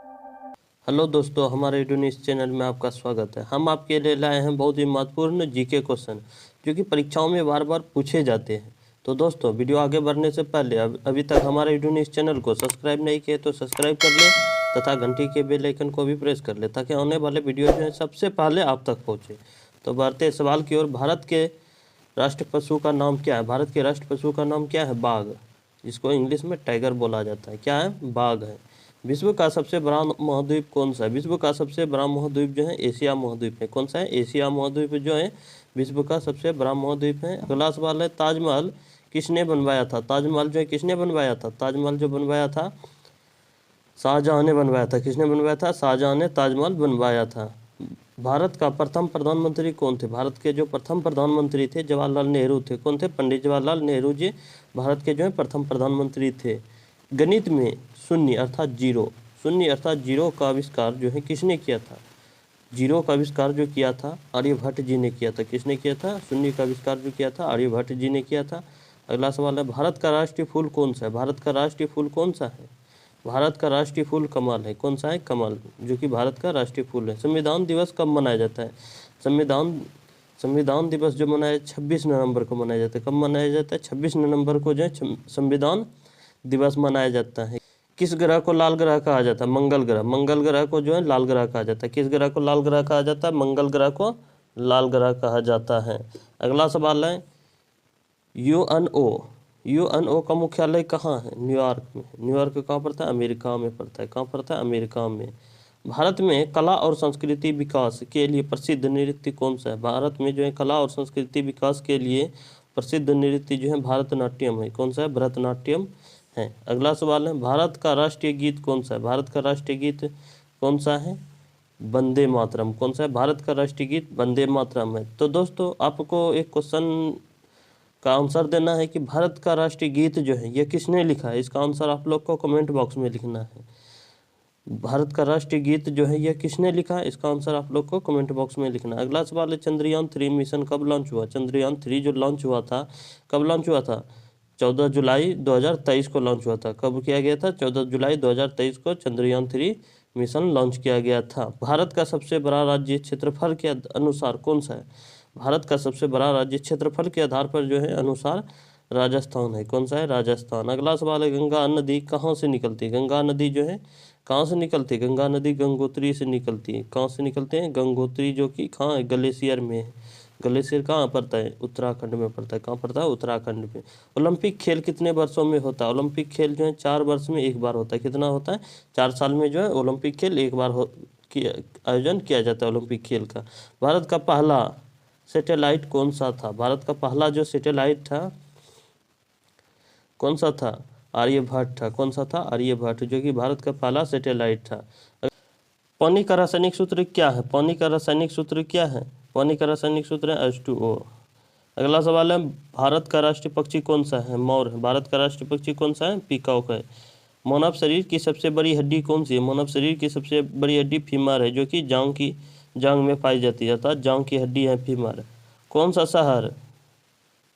Hello दोस्तों, हमारे YouTube news channel में आपका स्वागत है। हम आपके लिए लाए हैं बहुत ही महत्वपूर्ण जीके क्वेश्चन जो कि परीक्षाओं में बार बार पूछे जाते हैं। तो दोस्तों, वीडियो आगे बढ़ने से पहले अभी तक हमारे यूट्यूब न्यूज़ चैनल को सब्सक्राइब नहीं किए तो सब्सक्राइब कर ले तथा घंटी के बेल आइकन को भी प्रेस कर ले ताकि आने वाले वीडियो जो है सबसे पहले आप तक पहुँचे। तो बढ़ते सवाल की ओर। भारत के राष्ट्र पशु का नाम क्या है? भारत के राष्ट्र पशु का नाम क्या है? बाघ, जिसको इंग्लिश में टाइगर बोला जाता है। क्या है? बाघ है। विश्व का सबसे बड़ा महाद्वीप कौन सा है? विश्व का सबसे बड़ा महाद्वीप जो है एशिया महाद्वीप है। कौन सा है? एशिया महाद्वीप जो है विश्व का सबसे बड़ा महाद्वीप है। अगला सवाल है, ताजमहल किसने बनवाया था? ताजमहल जो है किसने बनवाया था? ताजमहल जो बनवाया था शाहजहां ने बनवाया था। किसने बनवाया था? शाहजहां ने ताजमहल बनवाया था। भारत का प्रथम प्रधानमंत्री कौन थे? भारत के जो प्रथम प्रधानमंत्री थे जवाहरलाल नेहरू थे। कौन थे? पंडित जवाहरलाल नेहरू जी भारत के जो है प्रथम प्रधानमंत्री थे। गणित में शून्य अर्थात जीरो का आविष्कार जो है किसने किया था? जीरो का आविष्कार जो किया था आर्यभट्ट जी ने किया था। किसने किया था? शून्य का आविष्कार जो किया था आर्यभट्ट जी ने किया था। अगला सवाल है, भारत का राष्ट्रीय फूल कौन सा है? भारत का राष्ट्रीय फूल कौन सा है? भारत का राष्ट्रीय फूल कमल है। कौन सा है? कमल, जो कि भारत का राष्ट्रीय फूल है। संविधान दिवस कब मनाया जाता है? संविधान दिवस जो मनाया 26 नवंबर को मनाया जाता है। कब मनाया जाता है? 26 नवंबर को जो है संविधान दिवस मनाया जाता है। किस ग्रह को लाल ग्रह कहा जाता है? मंगल ग्रह। मंगल ग्रह को जो है लाल ग्रह कहा जाता है। किस ग्रह को लाल ग्रह कहा जाता है? मंगल ग्रह को लाल ग्रह कहा जाता है। अगला सवाल है, यूएनओ का मुख्यालय कहाँ है? न्यूयॉर्क में। न्यूयॉर्क कहाँ पड़ता है? अमेरिका में पड़ता है। कहाँ पड़ता है? अमेरिका में। भारत में कला और संस्कृति विकास के लिए प्रसिद्ध नृत्य कौन सा है? भारत में जो है कला और संस्कृति विकास के लिए प्रसिद्ध नृत्य जो है भरतनाट्यम है। कौन सा है? भरतनाट्यम है। अगला सवाल है, भारत का राष्ट्रीय गीत कौन सा है? भारत का राष्ट्रीय गीत कौन सा है? वंदे मातरम। कौन सा है? भारत का राष्ट्रीय गीत वंदे मातरम है। तो दोस्तों, आपको एक क्वेश्चन का आंसर देना है कि भारत का राष्ट्रीय गीत जो है यह किसने लिखा है? इसका आंसर आप लोग को कमेंट बॉक्स में लिखना है। भारत का राष्ट्रीय गीत जो है यह किसने लिखा है? इसका आंसर आप लोग को कमेंट बॉक्स में लिखना है। अगला सवाल है, चंद्रयान-3 मिशन कब लॉन्च हुआ? चंद्रयान-3 जो लॉन्च हुआ था, कब लॉन्च हुआ था? 14 जुलाई 2023 को लॉन्च हुआ था। कब किया गया था? 14 जुलाई 2023 को चंद्रयान-3 मिशन लॉन्च किया गया था। भारत का सबसे बड़ा राज्य क्षेत्रफल के अनुसार कौन सा है? भारत का सबसे बड़ा राज्य क्षेत्रफल के आधार पर जो है अनुसार राजस्थान है। कौन सा है? राजस्थान। अगला सवाल है, गंगा नदी कहाँ से निकलती है? गंगा नदी जो है कहाँ से निकलती है? गंगा नदी गंगोत्री से निकलती है। कहाँ से निकलते हैं? गंगोत्री, जो कि कहाँ है? ग्लेशियर में है। ग्लेशियर कहाँ पड़ता है? उत्तराखंड में पड़ता है। कहाँ पड़ता है? उत्तराखंड में। ओलंपिक खेल कितने वर्षों में होता है? ओलंपिक खेल जो है 4 वर्ष में एक बार होता है। कितना होता है? 4 साल में जो है ओलंपिक खेल एक बार आयोजन किया जाता है ओलंपिक खेल का। भारत का पहला सैटेलाइट कौन सा था? भारत का पहला जो सैटेलाइट था कौन सा था? आर्यभट्ट था। कौन सा था? आर्यभट्ट, जो कि भारत का पहला सैटेलाइट था। पानी का रासायनिक सूत्र क्या है? पानी का रासायनिक सूत्र क्या है? पानी का रासायनिक सूत्र है H2O। अगला सवाल है, भारत का राष्ट्रीय पक्षी कौन सा है? मोर है। भारत का राष्ट्रीय पक्षी कौन सा है? पीकॉक है। मानव शरीर की सबसे बड़ी हड्डी कौन सी है? मानव शरीर की सबसे बड़ी हड्डी फीमर है, जो कि जांग में पाई जाती है, अर्थात जांग की हड्डी है फीमर। कौन सा शहर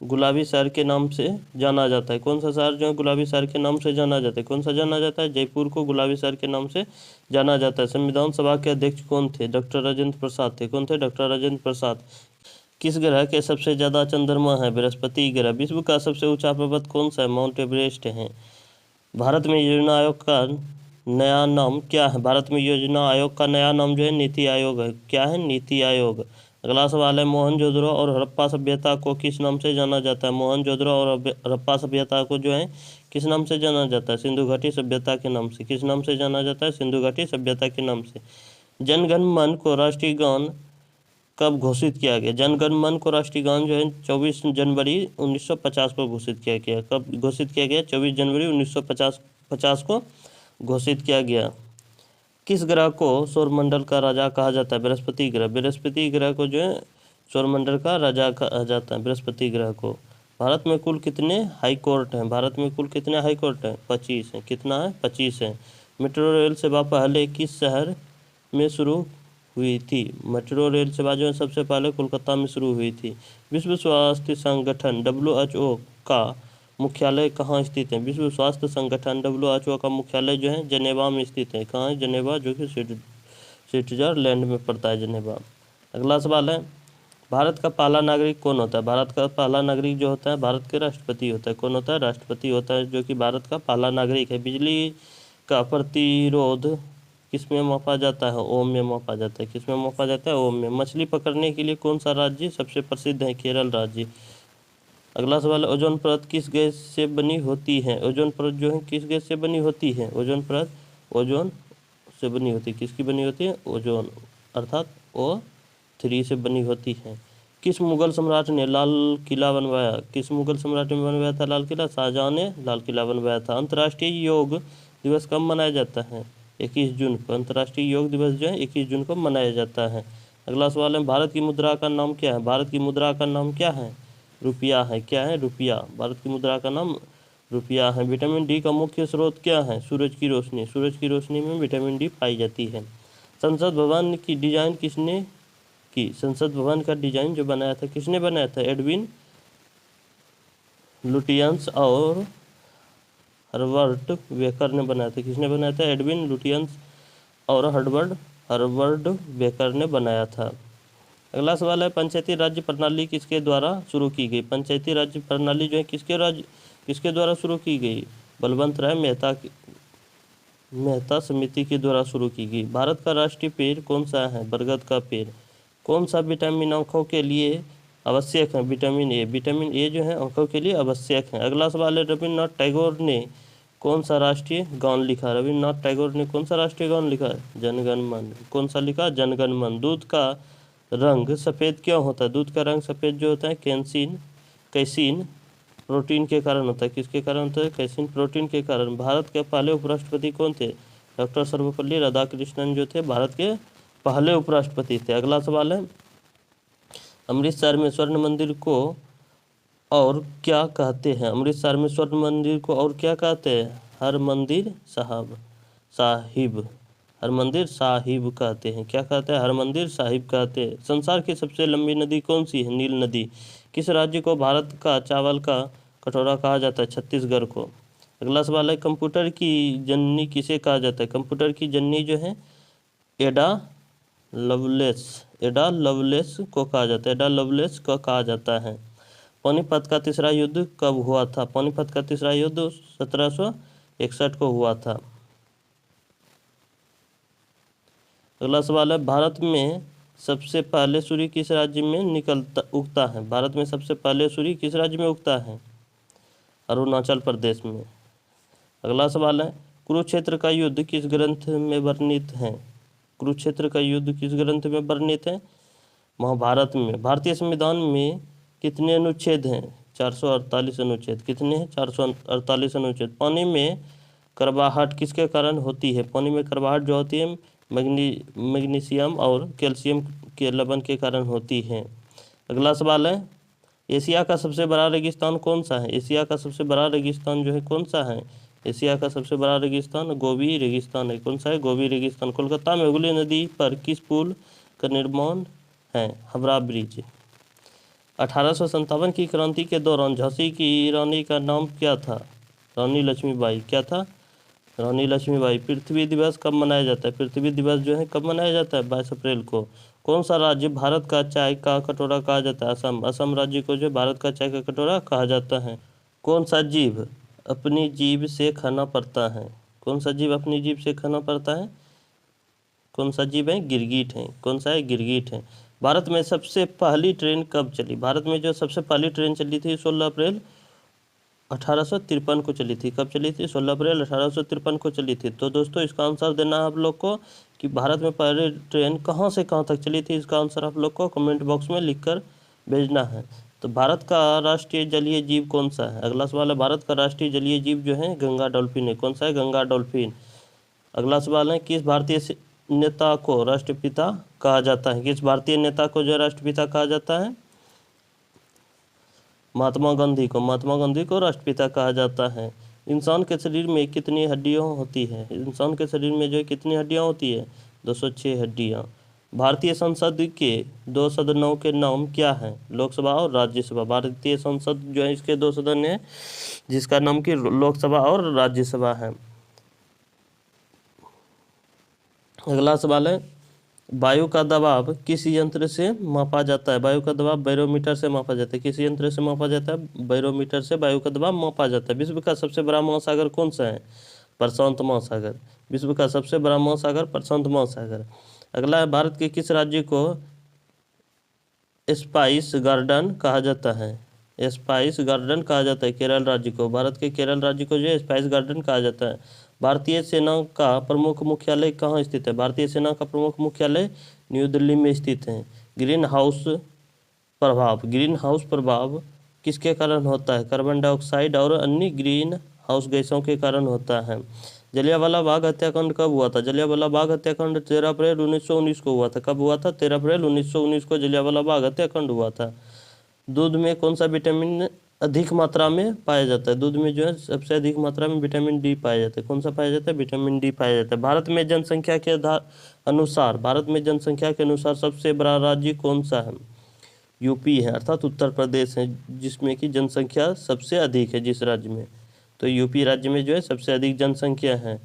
गुलाबी शहर के नाम से जाना जाता है? कौन सा शहर जो है गुलाबी शहर के नाम से जाना जाता है? कौन सा जाना जाता है? जयपुर को गुलाबी शहर के नाम से जाना जाता है। संविधान सभा के अध्यक्ष कौन थे? डॉक्टर राजेंद्र प्रसाद थे। कौन थे? डॉक्टर राजेंद्र प्रसाद। किस ग्रह के सबसे ज्यादा चंद्रमा है? बृहस्पति ग्रह। विश्व का सबसे ऊंचा पर्वत कौन सा है? माउंट एवरेस्ट है। भारत में योजना आयोग का नया नाम क्या है? भारत में योजना आयोग का नया नाम जो है नीति आयोग है। क्या है? नीति आयोग। अगला सवाल है, मोहनजोदड़ो और हड़प्पा सभ्यता को किस नाम से जाना जाता है? मोहनजोदड़ो और हड़प्पा सभ्यता को जो है किस नाम से जाना जाता है? सिंधु घाटी सभ्यता के नाम से। किस नाम से जाना जाता है? सिंधु घाटी सभ्यता के नाम से। जनगण मन को राष्ट्रीय गान कब घोषित किया गया? जनगण मन को राष्ट्रीय गान जो है 24 जनवरी 1950 को घोषित किया गया। कब घोषित किया गया? 24 जनवरी 1950 को घोषित किया गया। किस ग्रह को सौरमंडल का राजा कहा जाता है? बृहस्पति ग्रह। बृहस्पति ग्रह को जो है सौरमंडल का राजा कहा जाता है, बृहस्पति ग्रह को। भारत में कुल कितने हाई कोर्ट हैं? भारत में कुल कितने हाई कोर्ट हैं? 25 हैं। कितना है? 25 है। मेट्रो रेल सेवा पहले किस शहर में शुरू हुई थी? मेट्रो रेल सेवा जो है सबसे पहले कोलकाता में शुरू हुई थी। विश्व स्वास्थ्य संगठन WHO का मुख्यालय कहाँ स्थित है? विश्व स्वास्थ्य संगठन WHO का मुख्यालय जो है जनेवा में स्थित है। कहाँ है? जनेवा, जो कि स्विट्जरलैंड में पड़ता है जनेवा। अगला सवाल है, भारत का पहला नागरिक कौन होता है? भारत का पहला नागरिक जो होता है भारत के राष्ट्रपति होता है। कौन होता है? राष्ट्रपति होता है, जो कि भारत का पहला नागरिक है। बिजली का प्रतिरोध किस में मापा जाता है? ओम में मापा जाता है। किस में मापा जाता है? ओम में। मछली पकड़ने के लिए कौन सा राज्य सबसे प्रसिद्ध है? केरल राज्य। अगला सवाल है, ओजोन परत किस गैस से बनी होती है? ओजोन परत जो है किस गैस से बनी होती है? ओजोन परत ओजोन से बनी होती है। किसकी बनी होती है? ओजोन, अर्थात O3 से बनी होती है। किस मुगल सम्राट ने लाल किला बनवाया? किस मुगल सम्राट ने बनवाया था लाल किला? शाहजहां ने लाल किला बनवाया था। अंतर्राष्ट्रीय योग दिवस कब मनाया जाता है? 21 जून को। अंतर्राष्ट्रीय योग दिवस जो है 21 जून को मनाया जाता है। अगला सवाल है, भारत की मुद्रा का नाम क्या है? भारत की मुद्रा का नाम क्या है? रुपया है। क्या है? रुपया। भारत की मुद्रा का नाम रुपया है। विटामिन डी का मुख्य स्रोत क्या है? सूरज की रोशनी। सूरज की रोशनी में विटामिन डी पाई जाती है। संसद भवन की डिजाइन किसने की? संसद भवन का डिजाइन जो बनाया था किसने बनाया था? एडविन लुटियंस और हर्बर्ट बेकर ने बनाया था। किसने बनाया था? एडविन लुटियंस और हर्बर्ट बेकर ने बनाया था। अगला सवाल है, पंचायती राज्य प्रणाली किसके द्वारा शुरू की गई? पंचायती राज्य प्रणाली जो है किसके द्वारा शुरू की गई? बलवंत राय मेहता समिति के द्वारा शुरू की गई। भारत का राष्ट्रीय पेड़ कौन सा है? बरगद का पेड़। कौन सा विटामिन आंखों के लिए आवश्यक है? Vitamin A. विटामिन ए जो है आंखों के लिए आवश्यक है। अगला सवाल है, रविन्द्रनाथ टैगोर ने कौन सा राष्ट्रीय गान लिखा? रविन्द्रनाथ टैगोर ने कौन सा राष्ट्रीय गान लिखा? जनगण मन। कौन सा लिखा? जनगण मन। दूध का रंग सफ़ेद क्यों होता है? दूध का रंग सफ़ेद जो होता है कैसीन प्रोटीन के कारण होता है। किसके कारण होता है? कैसीन प्रोटीन के कारण। भारत के पहले उपराष्ट्रपति कौन थे? डॉक्टर सर्वपल्ली राधाकृष्णन जो थे भारत के पहले उपराष्ट्रपति थे। अगला सवाल है, अमृतसर में स्वर्ण मंदिर को और क्या कहते हैं? अमृतसर में स्वर्ण मंदिर को और क्या कहते हैं? हरमंदिर साहिब। हरमंदिर साहिब कहते हैं। क्या कहते हैं? हरमंदिर साहिब कहते हैं। संसार की सबसे लंबी नदी कौन सी है? नील नदी। किस राज्य को भारत का चावल का कटोरा कहा जाता है? छत्तीसगढ़ को। अगला सवाल है, कंप्यूटर की जननी किसे कहा जाता है? कंप्यूटर की जननी जो है एडा लवलेस को कहा जाता है। एडा लवलेस को कहा जाता है। पानीपत का तीसरा युद्ध कब हुआ था? पानीपत का तीसरा युद्ध 1761 को हुआ था। अगला सवाल है, भारत में सबसे पहले सूर्य किस राज्य में उगता है? भारत में सबसे पहले सूर्य किस राज्य में उगता है? अरुणाचल प्रदेश में। अगला सवाल है, कुरुक्षेत्र का युद्ध किस ग्रंथ में वर्णित है? कुरुक्षेत्र का युद्ध किस ग्रंथ में वर्णित है? महाभारत में। भारतीय संविधान में कितने अनुच्छेद हैं? 448 अनुच्छेद। कितने हैं? 448 अनुच्छेद। पानी में कर्बाहट किसके कारण होती है? पानी में कर्बाहट जो होती है मैग्नीशियम और कैल्शियम के लवण के कारण होती है। अगला सवाल है, एशिया का सबसे बड़ा रेगिस्तान कौन सा है? एशिया का सबसे बड़ा रेगिस्तान जो है कौन सा है? एशिया का सबसे बड़ा रेगिस्तान गोबी रेगिस्तान है। कौन सा है? गोबी रेगिस्तान। कोलकाता में हुगली नदी पर किस पुल का निर्माण है? हावड़ा ब्रिज। 1857 की क्रांति के दौरान झांसी की रानी का नाम क्या था? रानी लक्ष्मीबाई। क्या था? रानी लक्ष्मीबाई। पृथ्वी दिवस कब मनाया जाता है? पृथ्वी दिवस जो है कब मनाया जाता है? 22 अप्रैल को। कौन सा राज्य भारत का चाय का कटोरा कहा जाता है? असम। असम राज्य को जो भारत का चाय का कटोरा कहा जाता है। कौन सा जीव अपनी जीभ से खाना पड़ता है? कौन सा जीव अपनी जीभ से खाना पड़ता है? कौन सा जीव है? गिरगिट है। कौन सा है? गिरगिट है। भारत में सबसे पहली ट्रेन कब चली? भारत में जो सबसे पहली ट्रेन चली थी 16 अप्रैल 1853 को चली थी। कब चली थी? 16 अप्रैल 1853 को चली थी। तो दोस्तों इसका आंसर देना है आप लोग को कि भारत में पहली ट्रेन कहाँ से कहाँ तक चली थी। इसका आंसर आप लोग को कमेंट बॉक्स में लिखकर भेजना है। तो भारत का राष्ट्रीय जलीय जीव कौन सा है? अगला सवाल है, भारत का राष्ट्रीय जलीय जीव जो है गंगा डॉल्फिन है। कौन सा है? गंगा डॉल्फिन। अगला सवाल है, किस भारतीय नेता को राष्ट्रपिता कहा जाता है? किस भारतीय नेता को जो राष्ट्रपिता कहा जाता है? महात्मा गांधी को। महात्मा गांधी को राष्ट्रपिता कहा जाता है। इंसान के शरीर में कितनी हड्डियां होती है? इंसान के शरीर में जो कितनी हड्डियां होती है? 206 हड्डियां। भारतीय संसद के 2 सदनों के नाम क्या हैं? लोकसभा और राज्यसभा। भारतीय संसद जो है इसके 2 सदन है, जिसका नाम की लोकसभा और राज्यसभा है। अगला सवाल है, वायु का दबाव किस यंत्र से मापा जाता है? वायु का दबाव बैरोमीटर से मापा जाता है। किस यंत्र से मापा जाता है? बैरोमीटर से वायु का दबाव मापा जाता है। विश्व का सबसे बड़ा महासागर कौन सा है? प्रशांत महासागर। विश्व का सबसे बड़ा महासागर प्रशांत महासागर। अगला है, भारत के किस राज्य को स्पाइस गार्डन कहा जाता है? स्पाइस गार्डन कहा जाता है केरल राज्य को। भारत के केरल राज्य को जो है स्पाइस गार्डन कहा जाता है। भारतीय सेना का प्रमुख मुख्यालय कहाँ स्थित है? भारतीय सेना का प्रमुख मुख्यालय न्यू दिल्ली में स्थित है। ग्रीन हाउस प्रभाव किसके कारण होता है? कार्बन डाइऑक्साइड और अन्य ग्रीन हाउस गैसों के कारण होता है। जलियांवाला बाग हत्याकांड कब हुआ था? जलियांवाला बाग हत्याकांड 13 अप्रैल 1919 को हुआ था। कब हुआ था? 13 अप्रैल 1919 को जलियांवाला बाग हत्याकांड हुआ था। दूध में कौन सा विटामिन अधिक मात्रा में पाया जाता है? दूध में जो है सबसे अधिक मात्रा में विटामिन डी पाया जाता है। कौन सा पाया जाता है? विटामिन डी पाया जाता है। भारत में जनसंख्या के अनुसार सबसे बड़ा राज्य कौन सा है? यूपी है, अर्थात उत्तर प्रदेश है, जिसमें कि जनसंख्या सबसे अधिक है। जिस राज्य में, तो यूपी राज्य में जो है सबसे अधिक जनसंख्या है।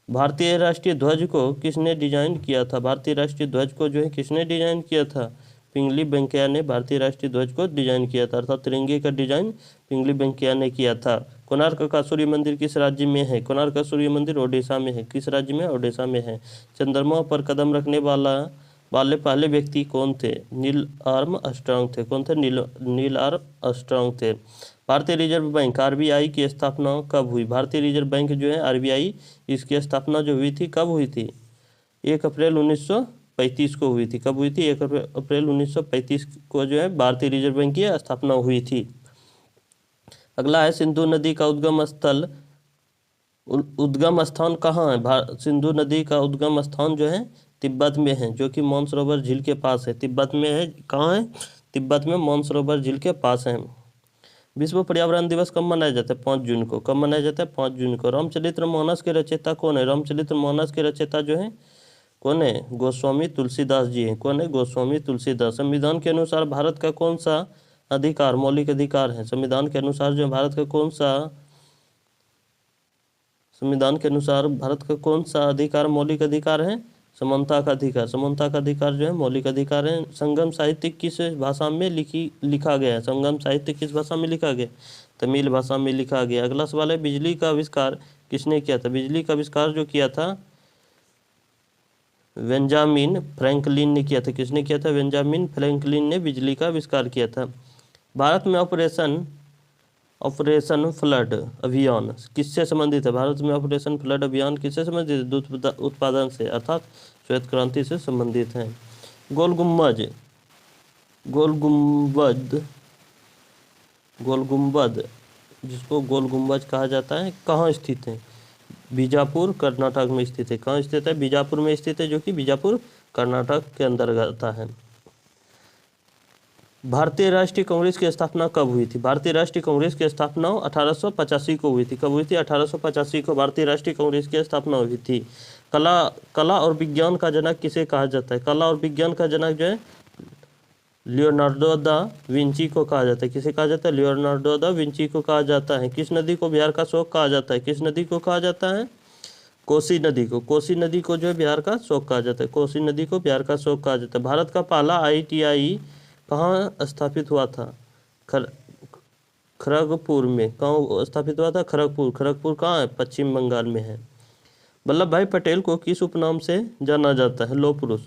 भारतीय राष्ट्रीय ध्वज को किसने डिजाइन किया था? भारतीय राष्ट्रीय ध्वज को जो है किसने डिजाइन किया था? पिंगली वेंकैया ने भारतीय राष्ट्रीय ध्वज को डिजाइन किया था, अर्थात तिरंगे का डिजाइन पिंगली वेंकैया ने किया था। कोणार्क का सूर्य मंदिर किस राज्य में है? कोणार्क का सूर्य मंदिर ओडिशा में है। किस राज्य में? ओडिशा में है। चंद्रमा पर कदम रखने वाले पहले व्यक्ति कौन थे? नील आर्मस्ट्रांग थे। कौन थे? नील आर्मस्ट्रांग थे। भारतीय रिजर्व बैंक आरबीआई की स्थापना कब हुई? भारतीय रिजर्व बैंक जो है आरबीआई, इसकी स्थापना जो हुई थी कब हुई थी? 1 अप्रैल 1935 को हुई थी। कब हुई थी? 1 अप्रैल 1935 को जो है भारतीय रिजर्व बैंक की स्थापना हुई थी। अगला है, सिंधु नदी का उद्गम स्थान कहाँ है? सिंधु नदी का उद्गम स्थान जो है तिब्बत में है, जो कि मानसरोवर झील के पास है। तिब्बत में है। कहाँ है? तिब्बत में मानसरोवर झील के पास है। विश्व पर्यावरण दिवस कब मनाया जाता है? 5 जून को। कब मनाया जाता है? 5 जून को। रामचरितमानस के रचयिता कौन है? रामचरितमानस के रचयिता जो है कौन है? गोस्वामी तुलसीदास जी हैं। कौन है? गोस्वामी तुलसीदास। संविधान के अनुसार भारत का कौन सा अधिकार मौलिक अधिकार है? संविधान के अनुसार जो भारत का कौन सा अधिकार मौलिक अधिकार है? समानता का अधिकार। समानता का अधिकार जो है मौलिक अधिकार है। संगम साहित्य किस भाषा में लिखा गया है? संगम साहित्य किस भाषा में लिखा गया? तमिल भाषा में लिखा गया। अगला सवाल है, बिजली का आविष्कार किसने किया था? बिजली का आविष्कार जो किया था बेंजामिन फ्रैंकलिन ने किया था। किसने किया था? बेंजामिन फ्रैंकलिन ने बिजली का आविष्कार किया था। भारत में ऑपरेशन फ्लड अभियान किससे संबंधित है? भारत में ऑपरेशन फ्लड अभियान किससे संबंधित है? दूध उत्पादन से, अर्थात श्वेत क्रांति से संबंधित है। गोल गुंबद जिसको गोल गुंबज कहा जाता है, कहाँ स्थित है? बीजापुर कर्नाटक में स्थित है। कहाँ स्थित है? बीजापुर में स्थित है, जो कि बीजापुर कर्नाटक के अंतर्गत है। भारतीय राष्ट्रीय कांग्रेस की स्थापना कब हुई थी? भारतीय राष्ट्रीय कांग्रेस की स्थापना 1885 को हुई थी। कब हुई थी? 1885 को भारतीय राष्ट्रीय कांग्रेस की स्थापना हुई थी। कला और विज्ञान का जनक किसे कहा जाता है? कला और विज्ञान का जनक जो है लियोनार्डो दा विंची को कहा जाता है। किसे कहा जाता है? लियोनार्डो दा विंची को कहा जाता है। किस नदी को बिहार का शोक कहा जाता है? किस नदी को कहा जाता है? कोसी नदी को। कोसी नदी को जो है बिहार का शोक कहा जाता है। कोसी नदी को बिहार का शोक कहा जाता है। भारत का पहला IIT कहाँ स्थापित हुआ था? खड़गपुर में। कहाँ स्थापित हुआ था? खड़गपुर कहाँ है? पश्चिम बंगाल में है। वल्लभ भाई पटेल को किस उपनाम से जाना जाता है? लौह पुरुष।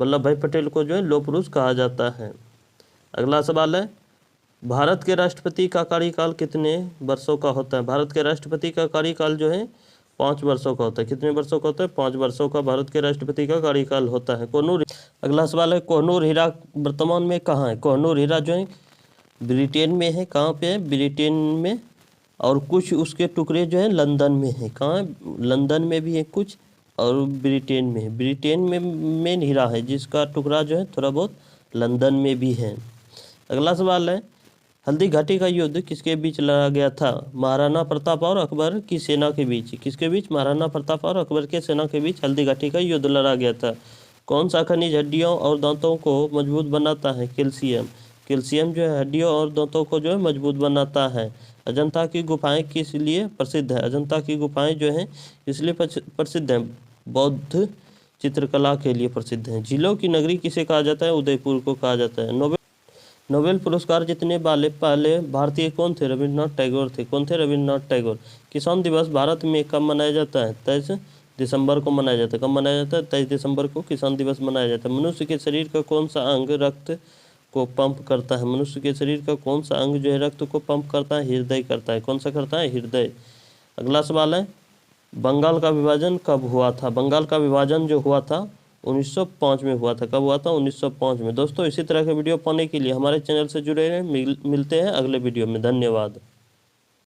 वल्लभ भाई पटेल को जो है लौह पुरुष कहा जाता है। अगला सवाल है, भारत के राष्ट्रपति का कार्यकाल कितने वर्षों का होता है? भारत के राष्ट्रपति का कार्यकाल जो है 5 वर्षों का होता है। कितने वर्षों का होता है? 5 वर्षों का भारत के राष्ट्रपति का कार्यकाल होता है। अगला सवाल है, कोहिनूर हीरा वर्तमान में कहाँ है? कोहिनूर हीरा जो है ब्रिटेन में है। कहाँ पे है? ब्रिटेन में। और कुछ उसके टुकड़े जो है लंदन में है। कहाँ है? लंदन में भी है कुछ, और ब्रिटेन में है। ब्रिटेन में मेन हीरा है, जिसका टुकड़ा जो है थोड़ा बहुत लंदन में भी है। अगला सवाल है, हल्दी घाटी का युद्ध किसके बीच लड़ा गया था? महाराणा प्रताप और अकबर की सेना के बीच। किसके बीच? महाराणा प्रताप और अकबर के सेना के बीच हल्दी घाटी का युद्ध लड़ा गया था। कौन सा खनिज हड्डियों और दांतों को मजबूत बनाता है? कैल्शियम। कैल्शियम जो है हड्डियों और दांतों को जो है मजबूत बनाता है। अजंता की गुफाएं किस लिए प्रसिद्ध है? अजंता की गुफाएं जो हैं इसलिए प्रसिद्ध हैं, बौद्ध चित्रकला के लिए प्रसिद्ध हैं। झीलों की नगरी किसे कहा जाता है? उदयपुर को कहा जाता है। नोबेल पुरस्कार जीतने वाले पहले भारतीय कौन थे? रविंद्रनाथ टैगोर थे। कौन थे? रविंद्रनाथ टैगोर। किसान दिवस भारत में कब मनाया जाता है? 23 दिसंबर को मनाया जाता है। कब मनाया जाता है? 23 दिसंबर को किसान दिवस मनाया जाता है। मनुष्य के शरीर का कौन सा अंग रक्त को पंप करता है? मनुष्य के शरीर का कौन सा अंग जो है रक्त को पंप करता है? हृदय करता है। कौन सा करता है? हृदय। अगला सवाल है, बंगाल का विभाजन कब हुआ था? बंगाल का विभाजन जो हुआ था 1905 में हुआ था। कब हुआ था? 1905 में। दोस्तों इसी तरह के वीडियो पाने के लिए हमारे चैनल से जुड़े रहें। मिलते हैं अगले वीडियो में। धन्यवाद।